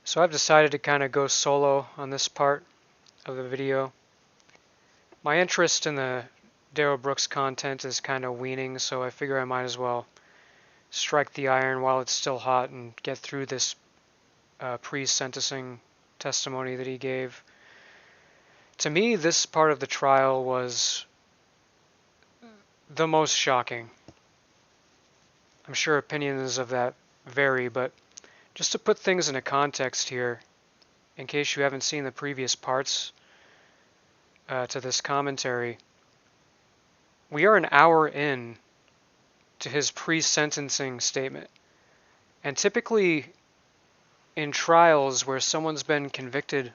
So I've decided to kind of go solo on this part of the video. My interest in the Darrell Brooks content is kind of waning, so I figure I might as well strike the iron while it's still hot and get through this pre-sentencing testimony that he gave. To me, this part of the trial was the most shocking. I'm sure opinions of that vary, but just to put things into context here, in case you haven't seen the previous parts to this commentary, we are an hour in to his pre-sentencing statement. And typically in trials where someone's been convicted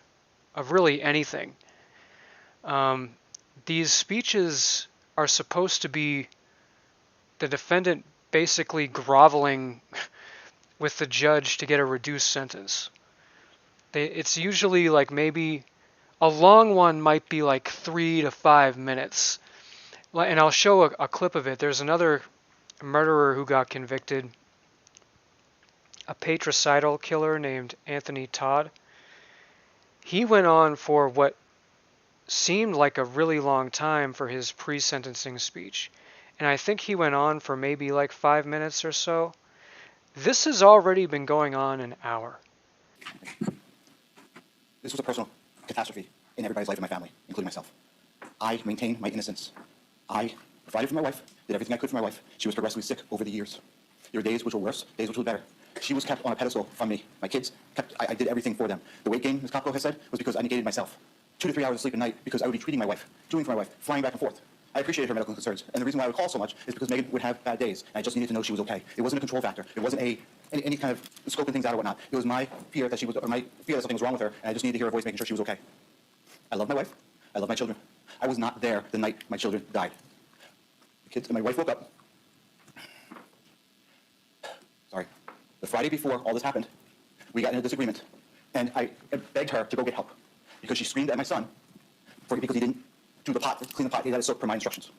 of really anything, these speeches are supposed to be the defendant basically groveling with the judge to get a reduced sentence. It's usually like maybe a long one might be like 3 to 5 minutes. And I'll show a clip of it. There's another murderer who got convicted, a patricidal killer named Anthony Todd. He went on for what seemed like a really long time for his pre-sentencing speech. And I think he went on for maybe like 5 minutes or so. This has already been going on an hour. This was a personal catastrophe in everybody's life in my family, including myself. I maintained my innocence. I provided for my wife, did everything I could for my wife. She was progressively sick over the years. There were days which were worse, days which were better. She was kept on a pedestal from me. My kids, I did everything for them. The weight gain, as Kopko has said, was because I negated myself. 2 to 3 hours of sleep a night because I would be treating my wife, doing for my wife, flying back and forth. I appreciated her medical concerns, and the reason why I would call so much is because Megan would have bad days, and I just needed to know she was okay. It wasn't a control factor. It wasn't any kind of scoping things out or whatnot. It was my fear that my fear that something was wrong with her, and I just needed to hear her voice making sure she was okay. I love my wife. I love my children. I was not there the night my children died. The kids and my wife woke up. Sorry. The Friday before all this happened, we got in a disagreement, and I begged her to go get help because she screamed at my son because he didn't do the pot, clean the pot. He had it soaked per my instructions.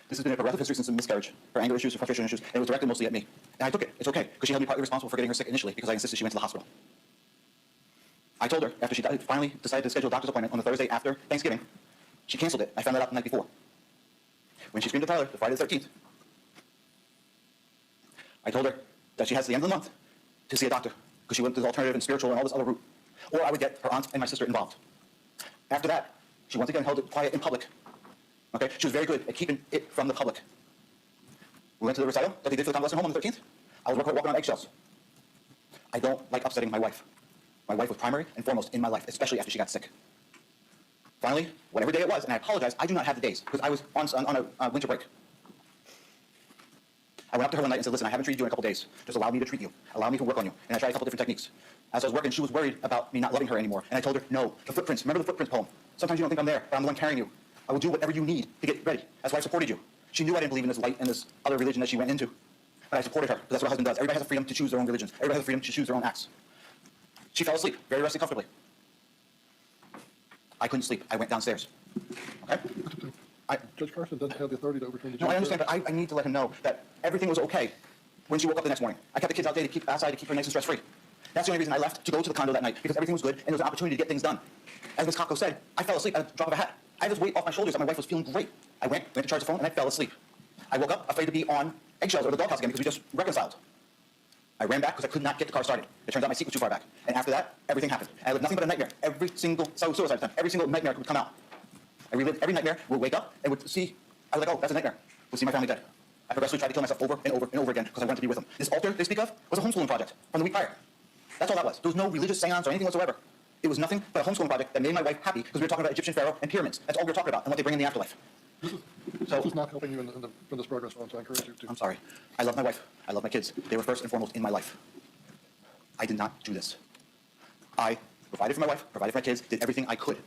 This has been a progressive history since the miscarriage. Her anger issues, her frustration issues, and it was directed mostly at me. And I took it. It's okay, because she held me partly responsible for getting her sick initially because I insisted she went to the hospital. I told her, after she finally decided to schedule a doctor's appointment on the Thursday after Thanksgiving, she canceled it. I found that out the night before. When she screamed at Tyler, the Friday the 13th, I told her that she has the end of the month to see a doctor because she went to the alternative and spiritual and all this other route. Or I would get her aunt and my sister involved. After that, she once again held it quiet in public. Okay? She was very good at keeping it from the public. We went to the recital that they did for the convalescent home on the 13th. I was walking on eggshells. I don't like upsetting my wife. My wife was primary and foremost in my life, especially after she got sick. Finally, whatever day it was, and I apologize, I do not have the days because I was on a winter break. I went up to her one night and said, listen, I haven't treated you in a couple days. Just allow me to treat you. Allow me to work on you. And I tried a couple different techniques. As I was working, she was worried about me not loving her anymore. And I told her, no, the footprints. Remember the footprints poem? Sometimes you don't think I'm there, but I'm the one carrying you. I will do whatever you need to get ready. That's why I supported you. She knew I didn't believe in this light and this other religion that she went into. But I supported her, because that's what a husband does. Everybody has the freedom to choose their own religions. Everybody has the freedom to choose their own acts. She fell asleep, very rested comfortably. I couldn't sleep. I went downstairs. Okay? Judge Carson doesn't have the authority to overturn the judge. No, I understand, but I need to let him know that everything was okay when she woke up the next morning. I kept the kids outside to keep her nice and stress-free. That's the only reason I left to go to the condo that night, because everything was good and there was an opportunity to get things done. As Ms. Kopko said, I fell asleep at the drop of a hat. I had this weight off my shoulders that my wife was feeling great. I went to charge the phone, and I fell asleep. I woke up afraid to be on eggshells or the doghouse again because we just reconciled. I ran back because I could not get the car started. It turns out my seat was too far back. And after that, everything happened. And I lived nothing but a nightmare. Every single suicide attempt, every single nightmare would come out. I relived every nightmare, would wake up, and would see, I was like, oh, that's a nightmare. Would see my family dead. I progressively tried to kill myself over and over and over again because I wanted to be with them. This altar they speak of was a homeschooling project from the week prior. That's all that was. There was no religious seance or anything whatsoever. It was nothing but a homeschooling project that made my wife happy because we were talking about Egyptian pharaoh and pyramids. That's all we were talking about and what they bring in the afterlife. This is not helping you in this progress, so I encourage you to. I'm sorry. I love my wife. I love my kids. They were first and foremost in my life. I did not do this. I provided for my wife, provided for my kids, did everything I could.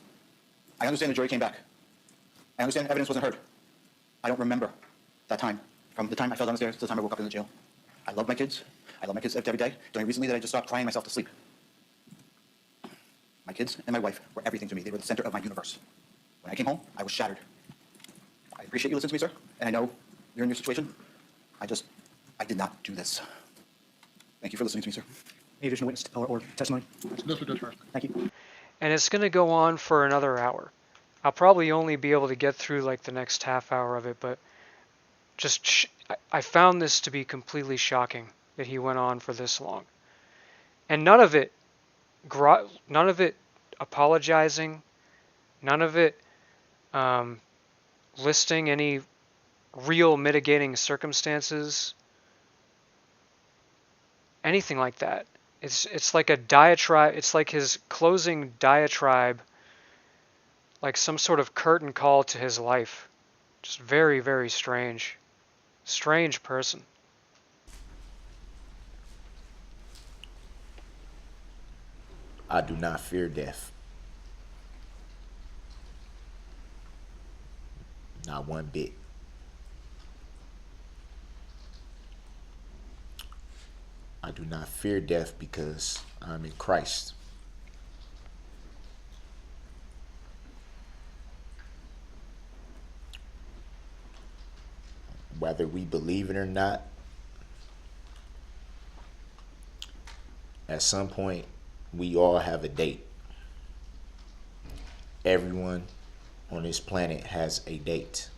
I understand the jury came back. I understand evidence wasn't heard. I don't remember that time, from the time I fell downstairs to the time I woke up in the jail. I love my kids. I love my kids every day. It's only recently that I just stopped crying myself to sleep. My kids and my wife were everything to me. They were the center of my universe. When I came home, I was shattered. I appreciate you listening to me, sir, and I know you're in your situation. I did not do this. Thank you for listening to me, sir. Any additional witness or testimony? This would first. Thank you. And it's going to go on for another hour. I'll probably only be able to get through like the next half hour of it, but I found this to be completely shocking that he went on for this long. And none of it apologizing, none of it listing any real mitigating circumstances, anything like that. It's like a diatribe. It's like his closing diatribe, like some sort of curtain call to his life. Just very, very strange. Strange person. I do not fear death. Not one bit. I do not fear death because I'm in Christ. Whether we believe it or not, at some point, we all have a date. Everyone on this planet has a date.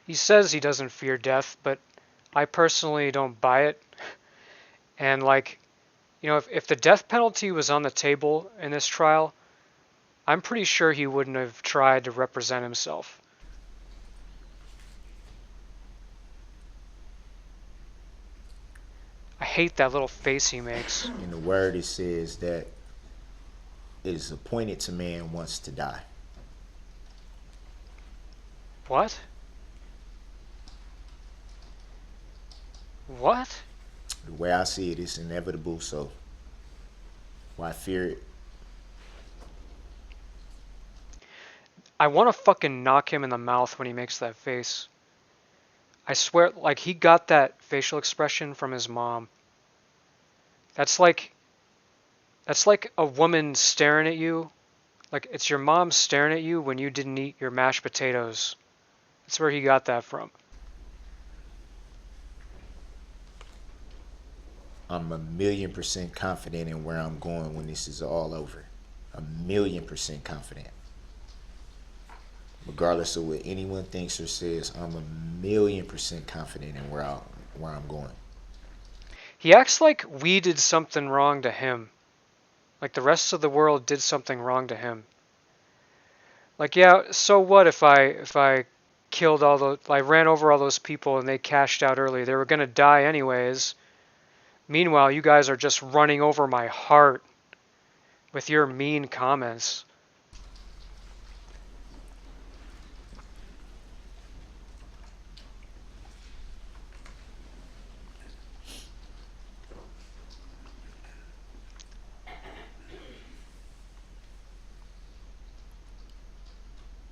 He says he doesn't fear death, but I personally don't buy it. And like, you know, if the death penalty was on the table in this trial, I'm pretty sure he wouldn't have tried to represent himself. I hate that little face he makes. In the word, it says that it is appointed to man once to die. What? What? The way I see it, it's inevitable, so why fear it? I want to fucking knock him in the mouth when he makes that face. I swear, like, he got that facial expression from his mom. That's like a woman staring at you. Like, it's your mom staring at you when you didn't eat your mashed potatoes. That's where he got that from. I'm 1,000,000% confident in where I'm going when this is all over. 1,000,000% confident. Regardless of what anyone thinks or says, I'm 1,000,000% confident in where I'm going. He acts like we did something wrong to him. Like the rest of the world did something wrong to him. Like, yeah, so what if I killed I ran over all those people and they cashed out early. They were gonna die anyways. Meanwhile, you guys are just running over my heart with your mean comments.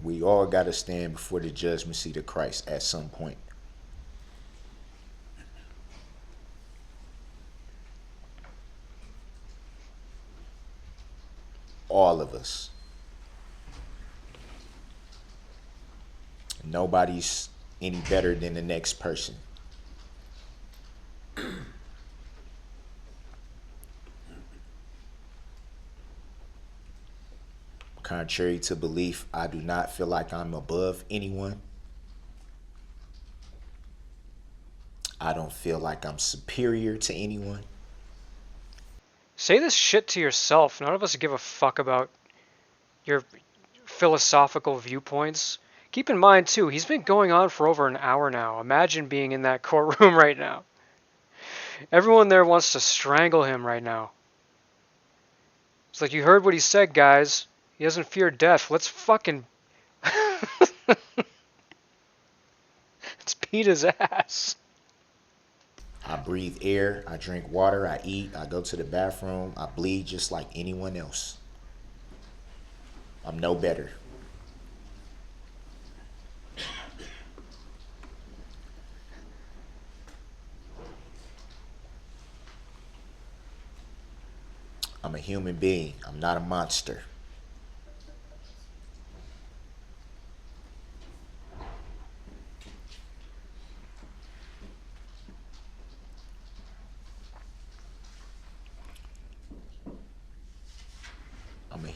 We all got to stand before the judgment seat of Christ at some point. All of us. Nobody's any better than the next person. Contrary to belief, I do not feel like I'm above anyone. I don't feel like I'm superior to anyone. Say this shit to yourself. None of us give a fuck about your philosophical viewpoints. Keep in mind, too, he's been going on for over an hour now. Imagine being in that courtroom right now. Everyone there wants to strangle him right now. It's like, you heard what he said, guys. He doesn't fear death. Let's fucking... Let's beat his ass. I breathe air, I drink water, I eat, I go to the bathroom, I bleed just like anyone else. I'm no better. I'm a human being. I'm not a monster.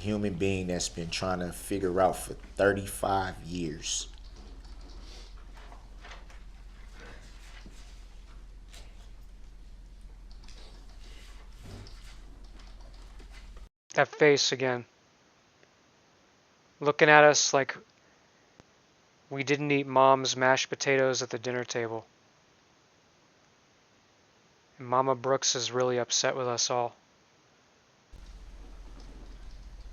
human being that's been trying to figure out for 35 years. That face again. Looking at us like we didn't eat mom's mashed potatoes at the dinner table. And Mama Brooks is really upset with us all.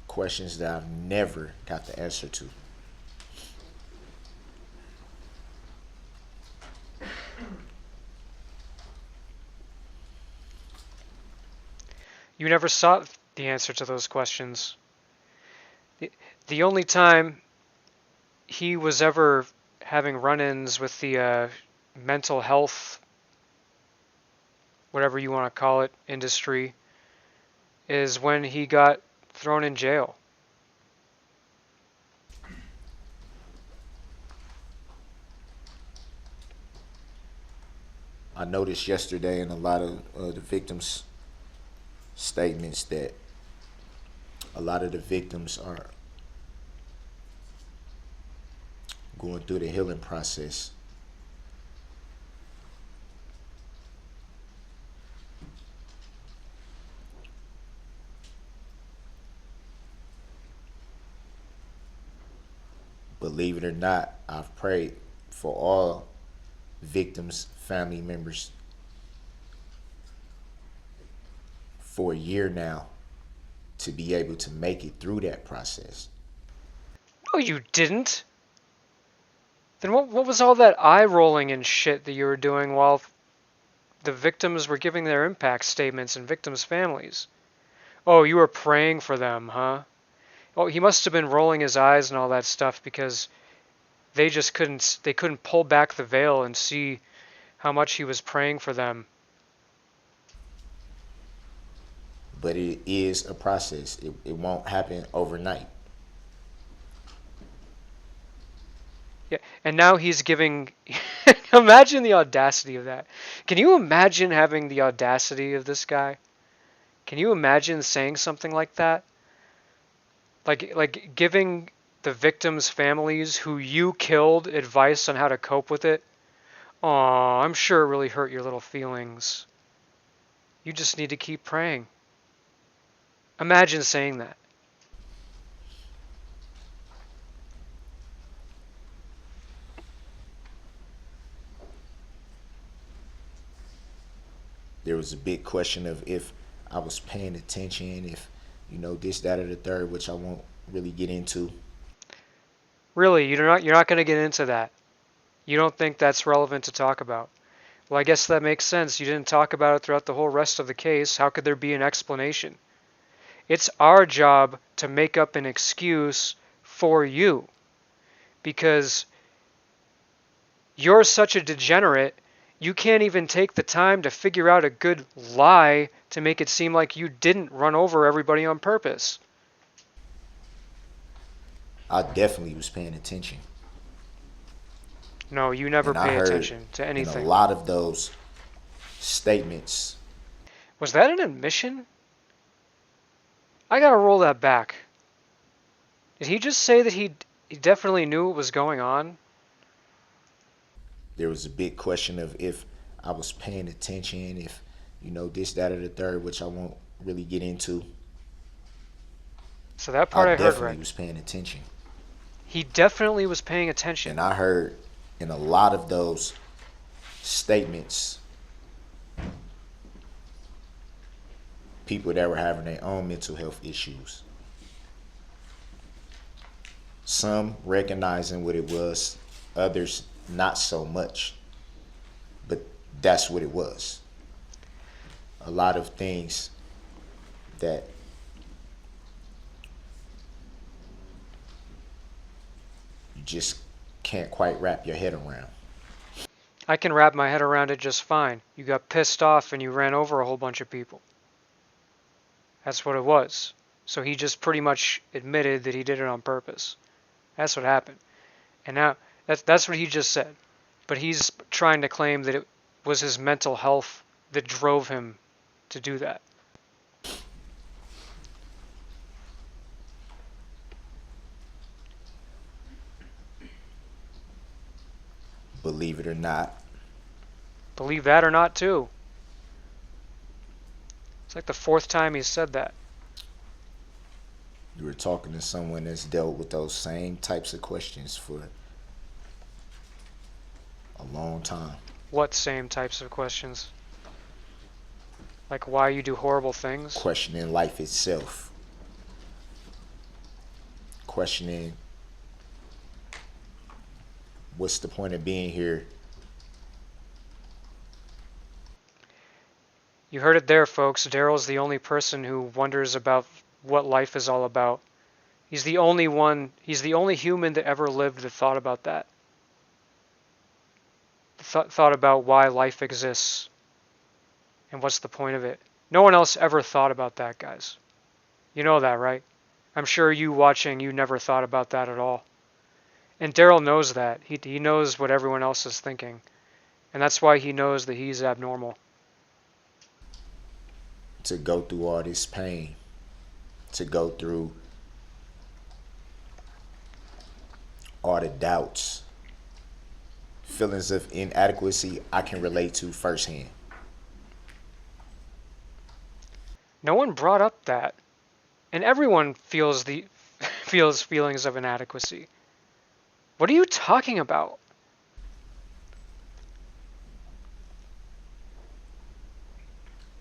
Questions that I've never got the answer to. You never sought the answer to those questions. The only time he was ever having run-ins with the mental health, whatever you want to call it, industry, is when he got thrown in jail. I noticed yesterday in a lot of the victims' statements that a lot of the victims are going through the healing process. Believe it or not, I've prayed for all victims' family members for a year now to be able to make it through that process. No, you didn't. Then what was all that eye rolling and shit that you were doing while the victims were giving their impact statements and victims' families? Oh, you were praying for them, huh? Oh, he must have been rolling his eyes and all that stuff because they just couldn't pull back the veil and see how much he was praying for them. But it is a process. It won't happen overnight. Yeah, and now he's giving. Imagine the audacity of that. Can you imagine having the audacity of this guy? Can you imagine saying something like that? Like giving the victims' families who you killed advice on how to cope with it? Aw, I'm sure it really hurt your little feelings. You just need to keep praying. Imagine saying that. There was a big question of if I was paying attention, if, this, that, or the third, which I won't really get into. Really, you're not going to get into that. You don't think that's relevant to talk about. Well, I guess that makes sense. You didn't talk about it throughout the whole rest of the case. How could there be an explanation? It's our job to make up an excuse for you because you're such a degenerate, you can't even take the time to figure out a good lie to make it seem like you didn't run over everybody on purpose. I definitely was paying attention. No, you never And I pay heard attention to in a anything. lot of those statements, Was that an admission? I gotta roll that back. Did he just say that he definitely knew what was going on? there was a big question of if I was paying attention, if, this, that, or the third, which I won't really get into. So that I part I heard definitely right. was paying attention. He definitely was paying attention. And I heard in a lot of those statements, people that were having their own mental health issues. Some recognizing what it was, others not so much. But that's what it was. A lot of things that you just can't quite wrap your head around. I can wrap my head around it just fine. You got pissed off and you ran over a whole bunch of people. That's what it was. So he just pretty much admitted that he did it on purpose. That's what happened. And now that's what he just said. But he's trying to claim that it was his mental health that drove him to do that. Believe it or not. Believe that or not, too. It's like the fourth time he's said that. You were talking to someone that's dealt with those same types of questions for a long time. What same types of questions? Like why you do horrible things? Questioning life itself. Questioning what's the point of being here. You heard it there, folks. Darrell's the only person who wonders about what life is all about. He's the only human that ever lived that thought about that. Thought about why life exists and what's the point of it. No one else ever thought about that, guys. You know that, right? I'm sure you watching, you never thought about that at all. And Darrell knows that. He knows what everyone else is thinking. And that's why he knows that he's abnormal. To go through all this pain, to go through all the doubts, feelings of inadequacy, I can relate to firsthand. No one brought up that. And everyone feels feels feelings of inadequacy. What are you talking about?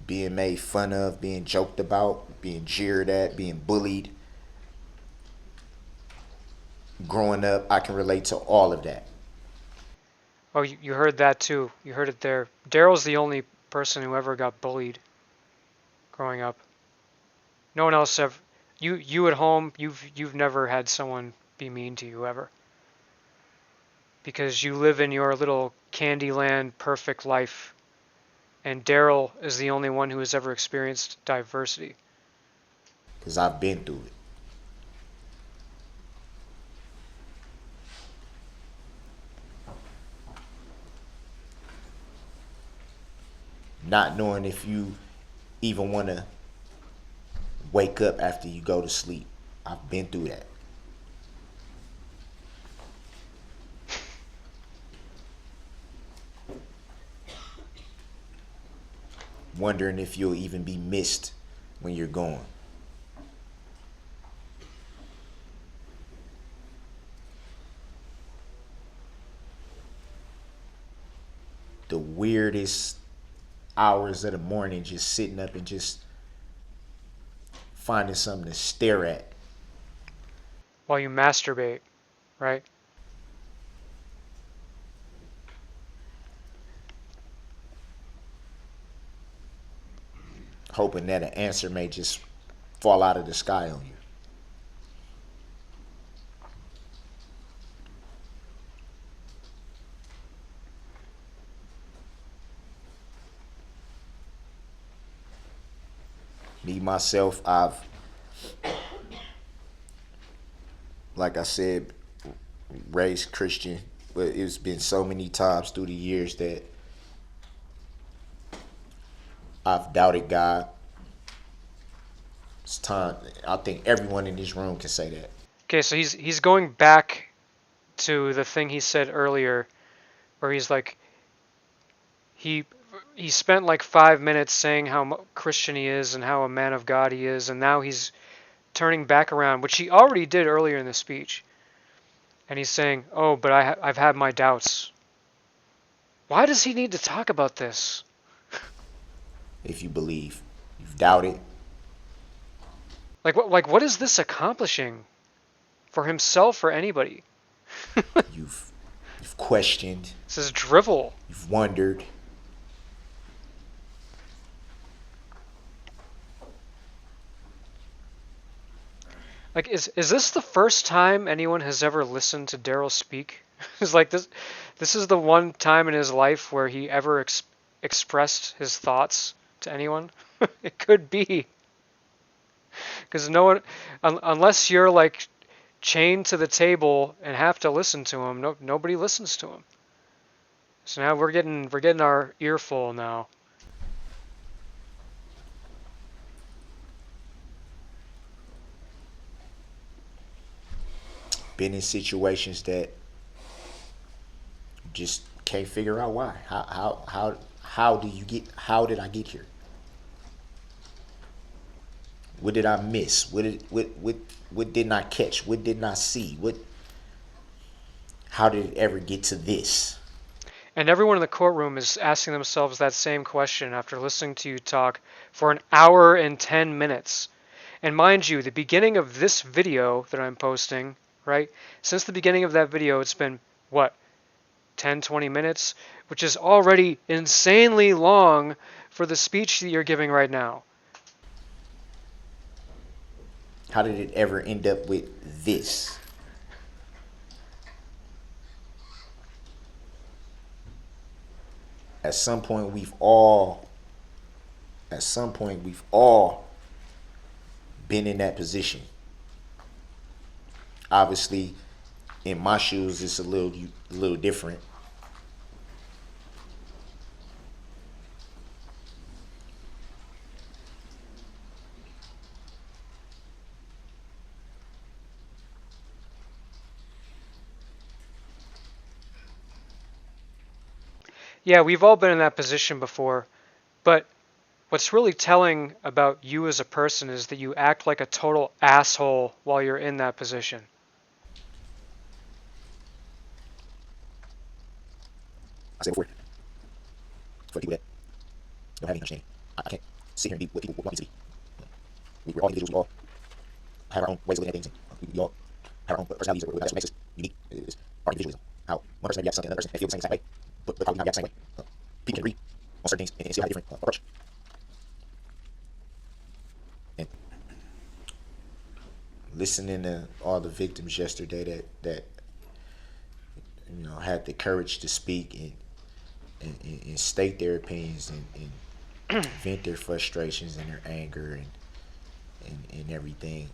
Being made fun of, being joked about, being jeered at, being bullied. Growing up, I can relate to all of that. Oh, you heard that too. You heard it there. Darrell's the only person who ever got bullied growing up. No one else ever. You at home, you've never had someone be mean to you ever. Because you live in your little Candyland perfect life. And Darrell is the only one who has ever experienced diversity. Because I've been through it. Not knowing if you even want to wake up after you go to sleep. I've been through that. Wondering if you'll even be missed when you're gone. The weirdest hours of the morning just sitting up and just finding something to stare at. While you masturbate, right? Hoping that an answer may just fall out of the sky on you. Me, myself, like I said, raised Christian, but it's been so many times through the years that I've doubted God. It's time. I think everyone in this room can say that. Okay, so he's going back to the thing he said earlier, where he's like, he spent like 5 minutes saying how Christian he is and how a man of God he is, and now he's turning back around, which he already did earlier in the speech, and he's saying, "Oh, but I've had my doubts." Why does he need to talk about this? If you believe, you've doubted. What is this accomplishing for himself or anybody? You've questioned. This is drivel. You've wondered. Like, is this the first time anyone has ever listened to Darrell speak? It's like this. This is the one time in his life where he ever expressed his thoughts to anyone. It could be, because no one, unless you're like chained to the table and have to listen to him, nobody listens to him. So now we're getting our earful now. Been in situations that just Can't figure out why. How did I get here? What did I miss? What didn't I catch? What didn't I see? How did it ever get to this? And everyone in the courtroom is asking themselves that same question after listening to you talk for an hour and 10 minutes. And mind you, the beginning of this video that I'm posting, right? Since the beginning of that video, it's been, what, 10, 20 minutes? Which is already insanely long for the speech that you're giving right now. How did it ever end up with this? At some point we've all been in that position. Obviously, in my shoes it's a little different. Yeah, we've all been in that position before, but what's really telling about you as a person is that you act like a total asshole while you're in that position. I said before, for the people that don't have any understanding, I can't sit here and be what people want me to be. We're all individuals. We all have our own ways of looking at things. We all have our own personalities. That's what makes us unique. Is our individualism. How one person may react to something, another person may feel the same way, but probably not react the same way. People can agree on certain things and still have a different approach. And listening to all the victims yesterday that had the courage to speak and state their opinions and vent their frustrations and their anger and everything.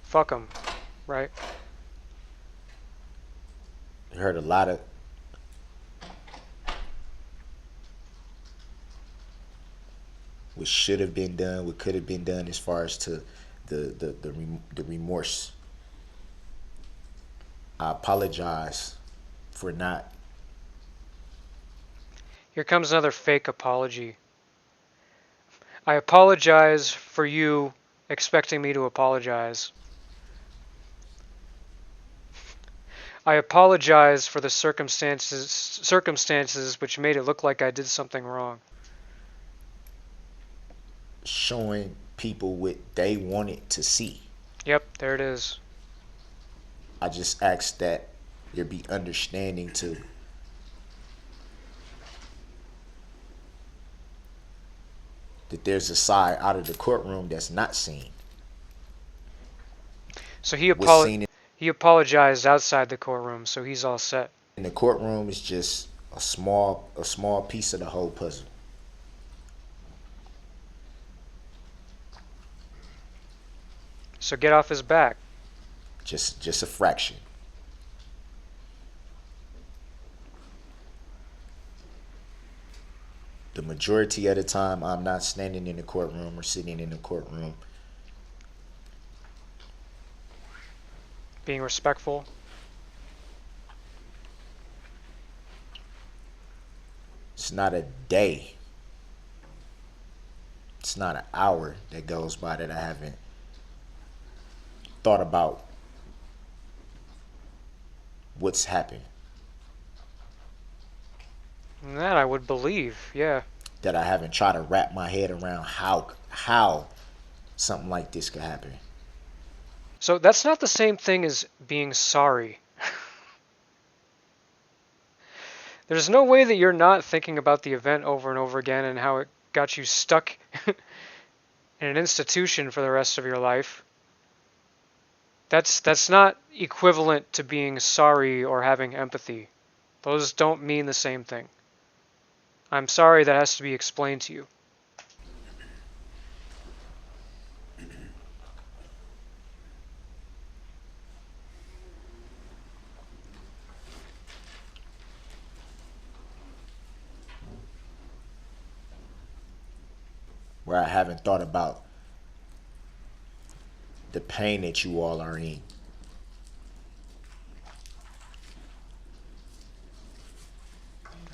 Fuck them, right? I heard a lot of what should have been done, what could have been done as far as to the remorse. I apologize for not. Here comes another fake apology. I apologize for you expecting me to apologize. I apologize for the circumstances which made it look like I did something wrong. Showing people what they wanted to see. Yep, there it is. I just ask that there be understanding to that there's a side out of the courtroom that's not seen. So he What's seen apologized outside the courtroom, so he's all set. in the courtroom is just a small piece of the whole puzzle. So get off his back. Just a fraction. The majority of the time, I'm not standing in the courtroom or sitting in the courtroom. Being respectful. It's not a day. It's not an hour that goes by that I haven't thought about what's happened. And that I would believe, yeah. That I haven't tried to wrap my head around how something like this could happen. So that's not the same thing as being sorry. There's no way that you're not thinking about the event over and over again and how it got you stuck in an institution for the rest of your life. That's not equivalent to being sorry or having empathy. Those don't mean the same thing. I'm sorry that has to be explained to you. Where I haven't thought about the pain that you all are in.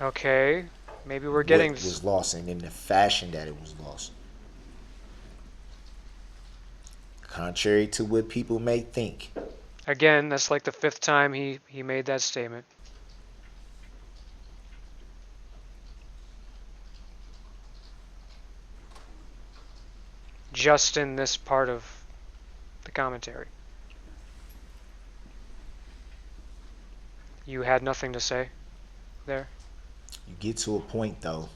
Okay, maybe we're getting. What was lost and in the fashion that it was lost. Contrary to what people may think. Again, that's like the fifth time he made that statement. Just in this part of the commentary. You had nothing to say there? You get to a point though,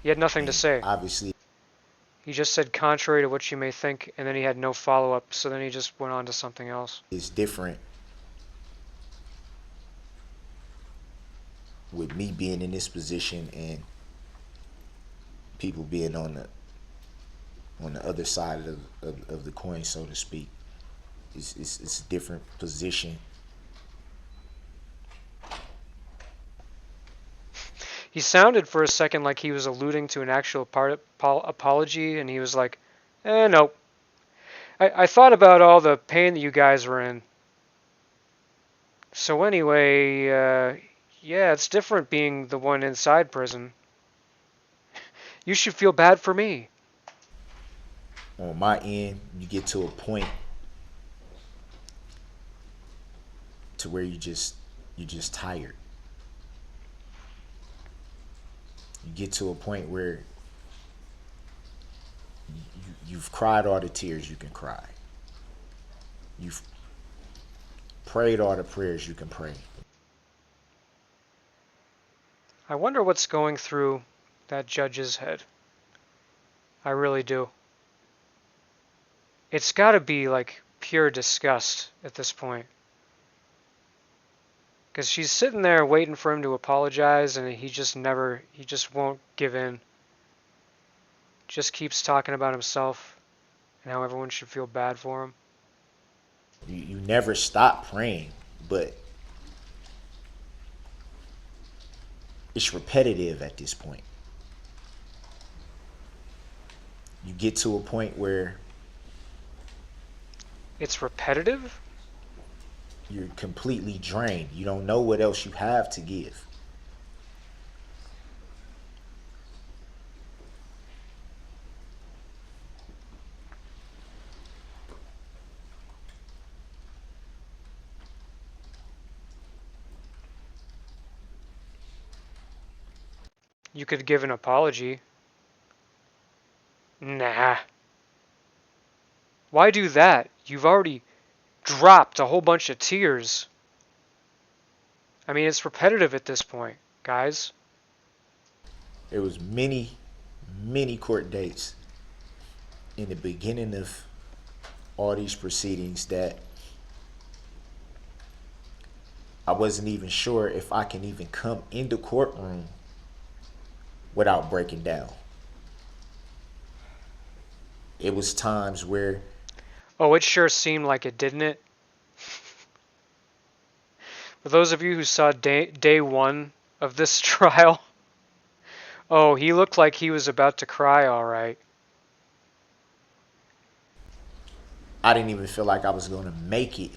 He had nothing to and say. obviously He just said contrary to what you may think, and then he had no follow-up, so then he just went on to something else. it's different with me being in this position and people being on the other side of the coin, so to speak. It's a different position. He sounded for a second like he was alluding to an actual apology, and he was like, no. I thought about all the pain that you guys were in. So anyway, yeah, it's different being the one inside prison. You should feel bad for me. On my end, you get to a point to where you're just tired. You get to a point where you've cried all the tears you can cry. You've prayed all the prayers you can pray. I wonder what's going through that judge's head. I really do. It's got to be like pure disgust at this point. Because she's sitting there waiting for him to apologize, and he just won't give in. Just keeps talking about himself and how everyone should feel bad for him. You never stop praying, but it's repetitive at this point. You get to a point where It's repetitive? you're completely drained. You don't know what else you have to give. You could give an apology. Nah. Why do that? You've already dropped a whole bunch of tears. I mean, it's repetitive at this point, guys. There was many court dates in the beginning of all these proceedings that I wasn't even sure if I can even come in the courtroom without breaking down. It was times where Oh, it sure seemed like it, didn't it? For those of you who saw day one of this trial, oh, he looked like he was about to cry, all right. I didn't even feel like I was going to make it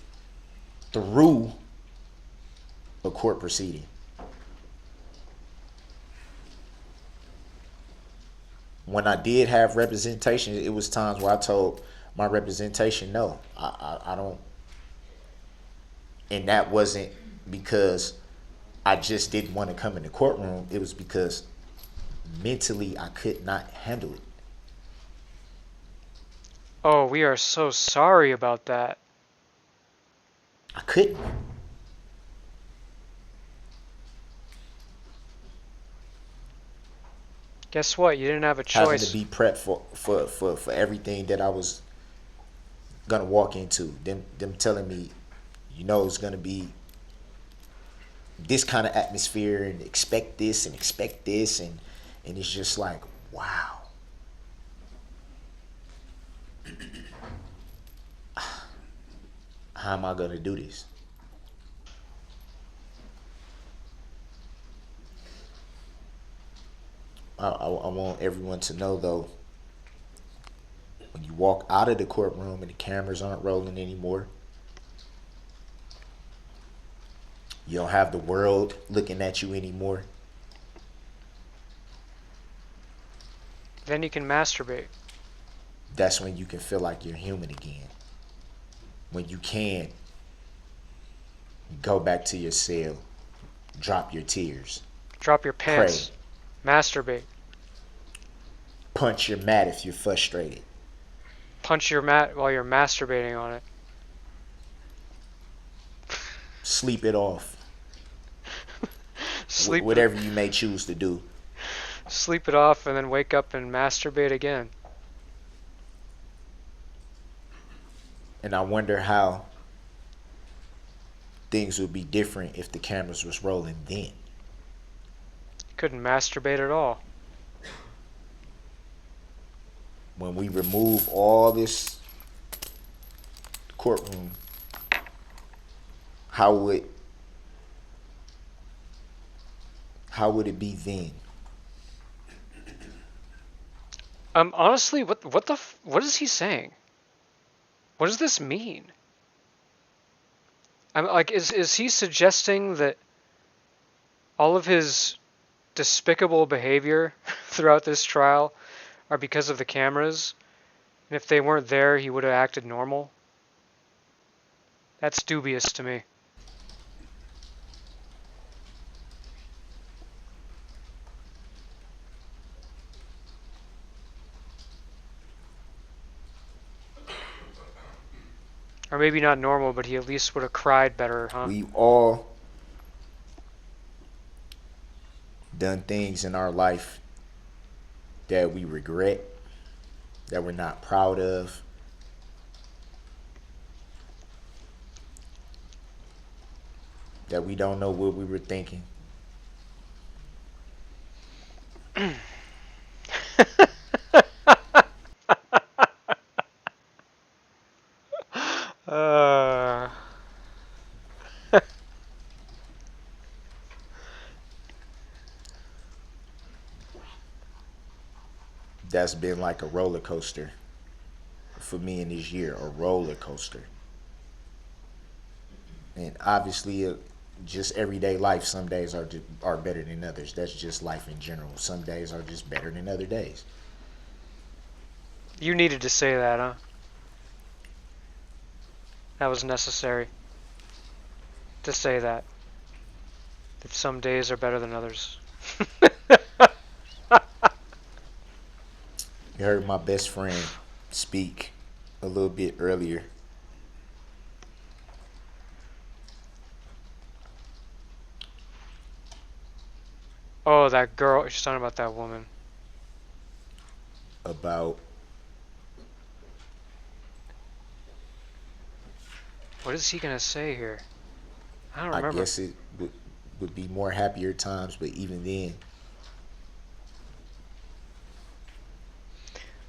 through a court proceeding. When I did have representation, it was times where I told my representation, no, I don't. And that wasn't because I just didn't want to come in the courtroom. It was because mentally I could not handle it. Oh, we are so sorry about that. I couldn't. Guess what? You didn't have a Having to choice. be prepped for everything that I was gonna walk into. Them telling me, you know, it's gonna be this kind of atmosphere and expect this and it's just like, wow. How am I gonna do this? I want everyone to know though, when you walk out of the courtroom and the cameras aren't rolling anymore, You don't have the world looking at you anymore. Then you can masturbate. That's when you can feel like you're human again. When you can go back to your cell, drop your tears, Drop your pray, pants. Masturbate. punch your mat if you're frustrated. Punch your mat while you're masturbating on it. Sleep it off. Sleep Whatever you may choose to do. sleep it off and then wake up and masturbate again. And I wonder how things would be different if the cameras was rolling then. Couldn't masturbate at all. When we remove all this courtroom, how would it be then? Honestly, what is he saying? What does this mean? I'm like, is he suggesting that all of his despicable behavior throughout this trial are because of the cameras? And if they weren't there, he would have acted normal? That's dubious to me. Or maybe not normal, but he at least would have cried better, huh? We've all done things in our life that we regret, that we're not proud of. That we don't know what we were thinking. Uh, That's been like a roller coaster for me in this year, a roller coaster. And obviously, just everyday life, some days are better than others. That's just life in general. Some days are just better than other days. you needed to say that, huh? That was necessary to say that. That some days are better than others. You heard my best friend speak a little bit earlier. Oh, that girl. She's talking about that woman. About What is he gonna say here? I don't I remember. guess it would be more happier times, but even then,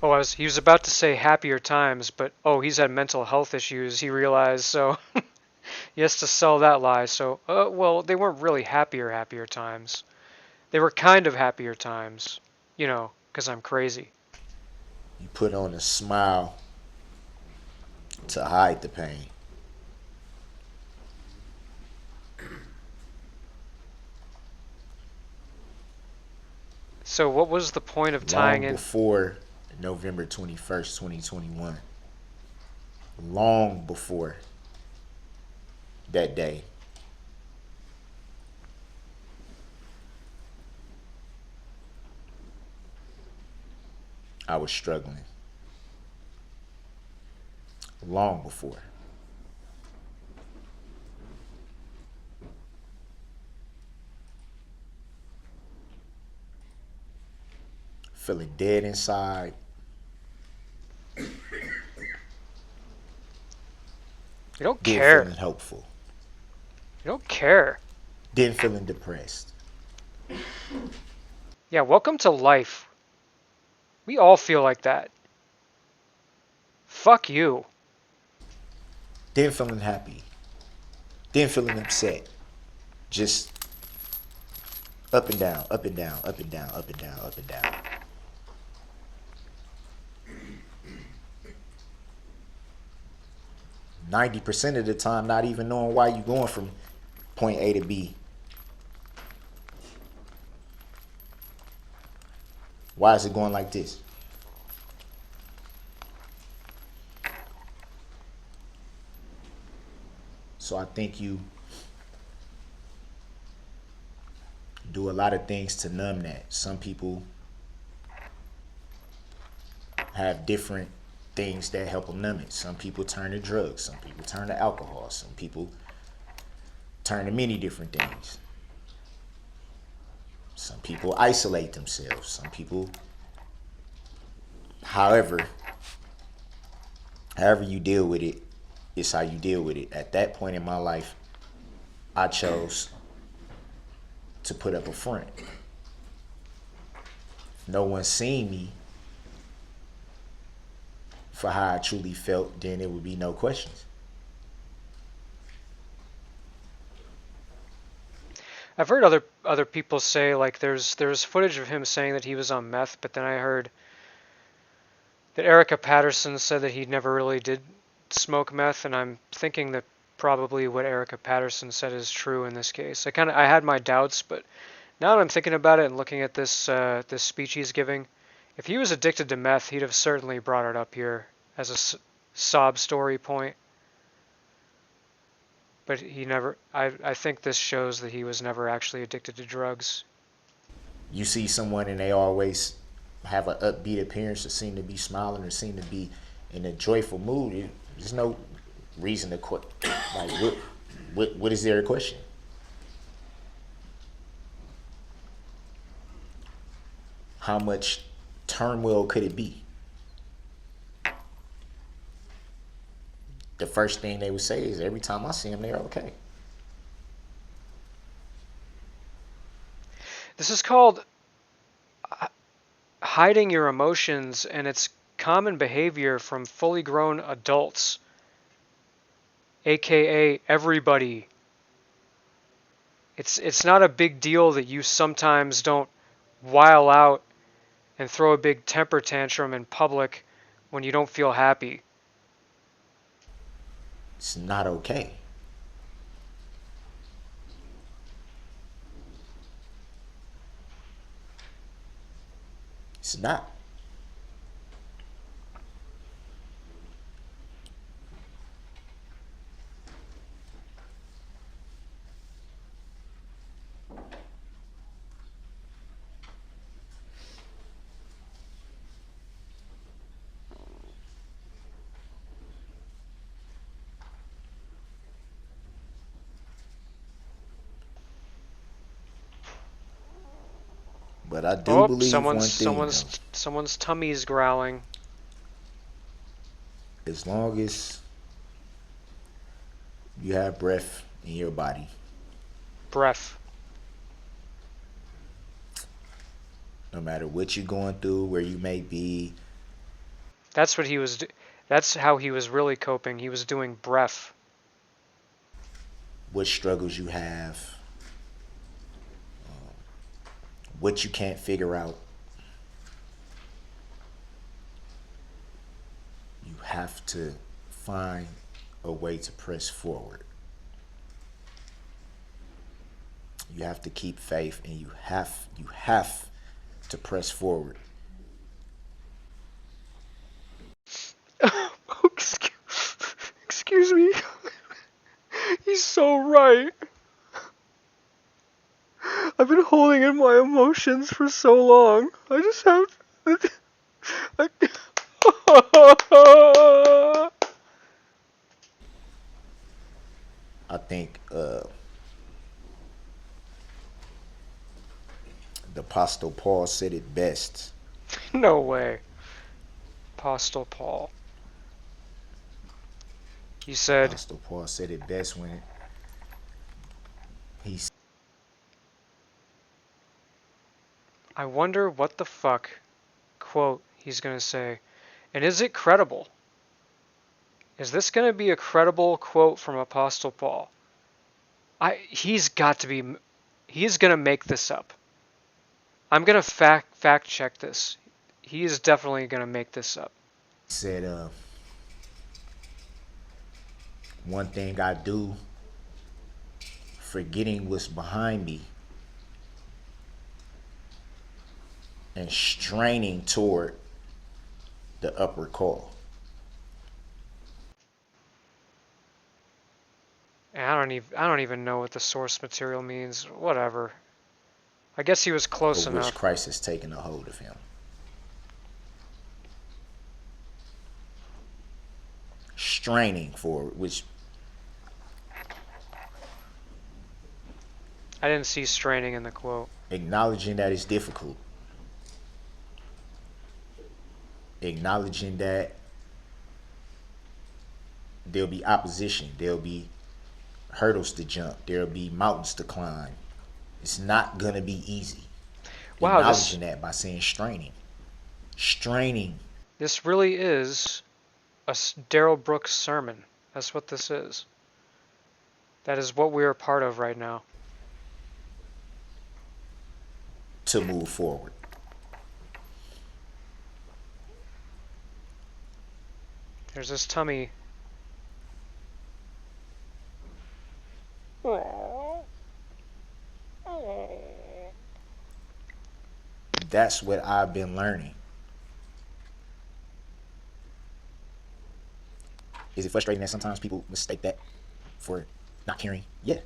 Oh, he was about to say happier times, but oh, he's had mental health issues. He realized, so he has to sell that lie. So, well, they weren't really happier times. They were kind of happier times, you know, because I'm crazy. you put on a smile to hide the pain. So, what was the point of tying Long in? before November 21st, 2021. Long before that day. I was struggling. Long before. Feeling dead inside. You don't Then care. feeling hopeful. You don't care. Then feeling depressed. Yeah, welcome to life. We all feel like that. Fuck you. Then feeling happy. Then feeling upset. Just up and down, up and down, up and down, up and down, up and down. 90% of the time not even knowing why you're going from point A to B. Why is it going like this? So I think you do a lot of things to numb that. Some people have different things that help them numb it. Some people turn to drugs. Some people turn to alcohol. Some people turn to many different things. Some people isolate themselves. Some people, however you deal with it, it's how you deal with it. At that point in my life, I chose to put up a front. If no one's seen me for how I truly felt, then it would be no questions. I've heard other people say like there's footage of him saying that he was on meth, but then I heard that Erica Patterson said that he never really did smoke meth, and I'm thinking that probably what Erica Patterson said is true in this case. I had my doubts, but now that I'm thinking about it and looking at this speech he's giving, if he was addicted to meth, he'd have certainly brought it up here as a sob story point. But he never. I think this shows that he was never actually addicted to drugs. You see someone and they always have an upbeat appearance or seem to be smiling or seem to be in a joyful mood. There's no reason to like what is there a question? How much turmoil could it be? The first thing they would say is every time I see them, they're okay. This is called hiding your emotions, and it's common behavior from fully grown adults, aka everybody. It's not a big deal that you sometimes don't while out and throw a big temper tantrum in public when you don't feel happy. It's not okay. It's not. But I do Oh, believe one thing though. someone's tummy's growling. As long as you have breath in your body, Breath. no matter what you're going through, where you may be, That's what he was. That's how he was really coping. He was doing breath. what struggles you have, what you can't figure out, you have to find a way to press forward. You have to keep faith and you have to press forward. Excuse me. He's so right. I've been holding in my emotions for so long. I just have. I think the Apostle Paul said it best. No way. Apostle Paul. He said, Apostle Paul said it best when he I wonder what the fuck quote he's gonna say. And is it credible? Is this gonna be a credible quote from Apostle Paul? He's got to be. He's gonna make this up. I'm gonna fact check this. He is definitely gonna make this up. said, one thing I do forgetting what's behind me and straining toward the upward call. And I don't even know what the source material means. Whatever. I guess he was close Of which enough. Christ has taken a hold of him. Straining forward, which I didn't see straining in the quote. acknowledging that it's difficult, acknowledging that there'll be opposition, there'll be hurdles to jump, there'll be mountains to climb. It's not gonna be easy. Wow, Acknowledging that by saying straining. Straining. this really is a Darrell Brooks sermon. That's what this is. That is what we are part of right now. To move forward. There's this tummy. That's what I've been learning. Is it frustrating that sometimes people mistake that for not caring? Yeah.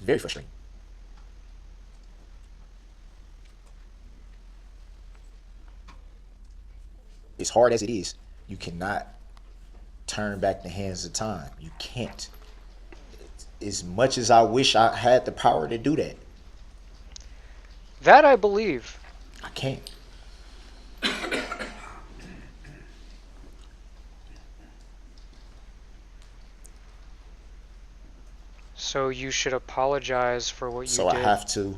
Very frustrating. As hard as it is, you cannot turn back the hands of time. You can't. As much as I wish I had the power to do that, That I believe. I can't. So you should apologize for what you So did. I have to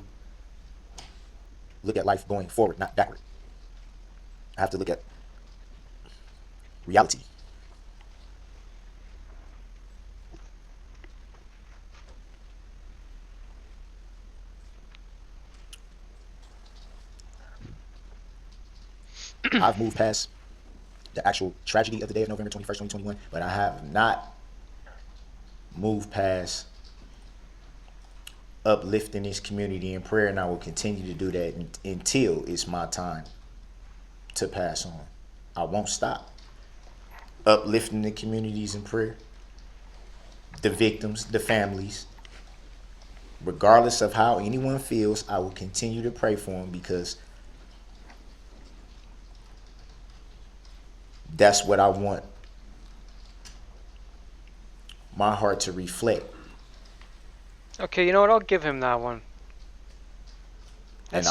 look at life going forward, not backward. I have to look at reality. I've moved past the actual tragedy of the day of November 21st, 2021, but I have not moved past uplifting this community in prayer, and I will continue to do that until it's my time to pass on. I won't stop uplifting the communities in prayer, the victims, the families. Regardless of how anyone feels, I will continue to pray for them because that's what I want my heart to reflect. Okay, you know what? I'll give him that one. And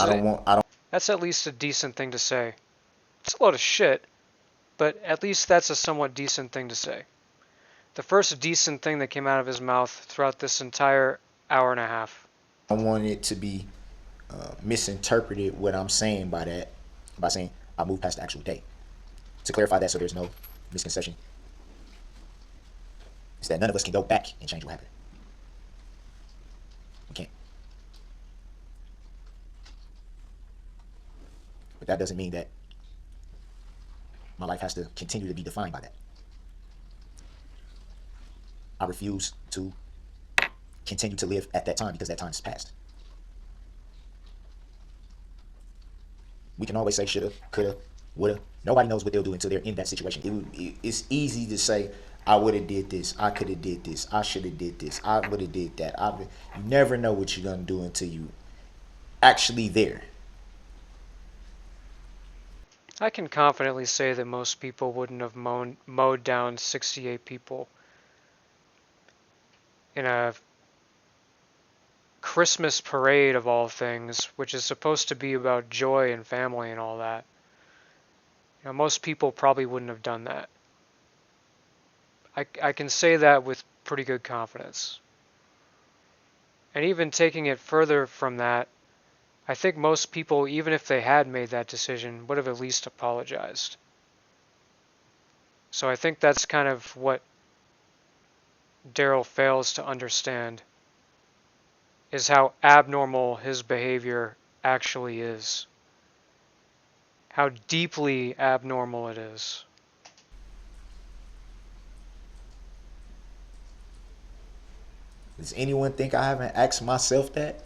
That's at least a decent thing to say. It's a lot of shit, but at least that's a somewhat decent thing to say. The first decent thing that came out of his mouth throughout this entire hour and a half. I want it to be misinterpreted what I'm saying by that, by saying I moved past the actual day. To clarify that so there's no misconception, is that none of us can go back and change what happened. We can't. But that doesn't mean that my life has to continue to be defined by that. I refuse to continue to live at that time because that time is past. We can always say shoulda, coulda, woulda. Nobody knows what they'll do until they're in that situation. It's easy to say, I would have did this, I could have did this, I should have did this, I would have did that. You never know what you're gonna do until you actually there. I can confidently say that most people wouldn't have mowed down 68 people in a Christmas parade of all things, which is supposed to be about joy and family and all that. You know, most people probably wouldn't have done that. I can say that with pretty good confidence. And even taking it further from that, I think most people, even if they had made that decision, would have at least apologized. So I think that's kind of what Darrell fails to understand, is how abnormal his behavior actually is. How deeply abnormal it is. Does anyone think I haven't asked myself that?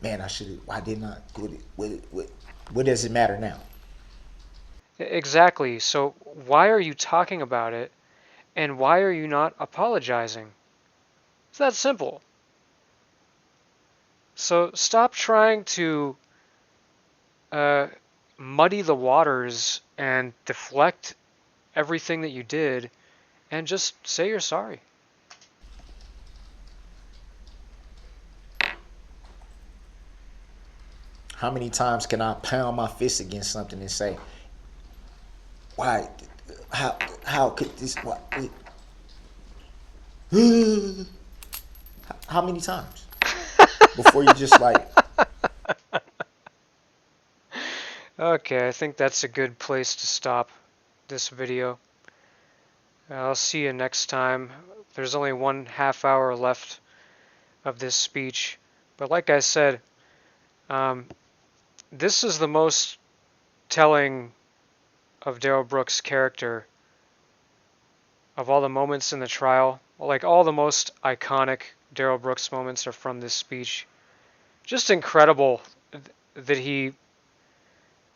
Man, I should have. Why didn't I? What does it matter now? Exactly. So why are you talking about it, and why are you not apologizing? It's that simple. So stop trying to uh, muddy the waters and deflect everything that you did, and just say you're sorry. How many times can I pound my fist against something and say, why? How? How could this? Why? How many times before you just like, Okay, I think that's a good place to stop this video. I'll see you next time. There's only 1/2 hour left of this speech, but like I said, um, this is the most telling of Darrell Brooks' character of all the moments in the trial. Like, all the most iconic Darrell Brooks moments are from this speech. Just incredible that he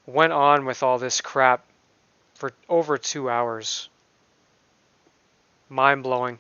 went on with all this crap for over 2 hours. Mind blowing.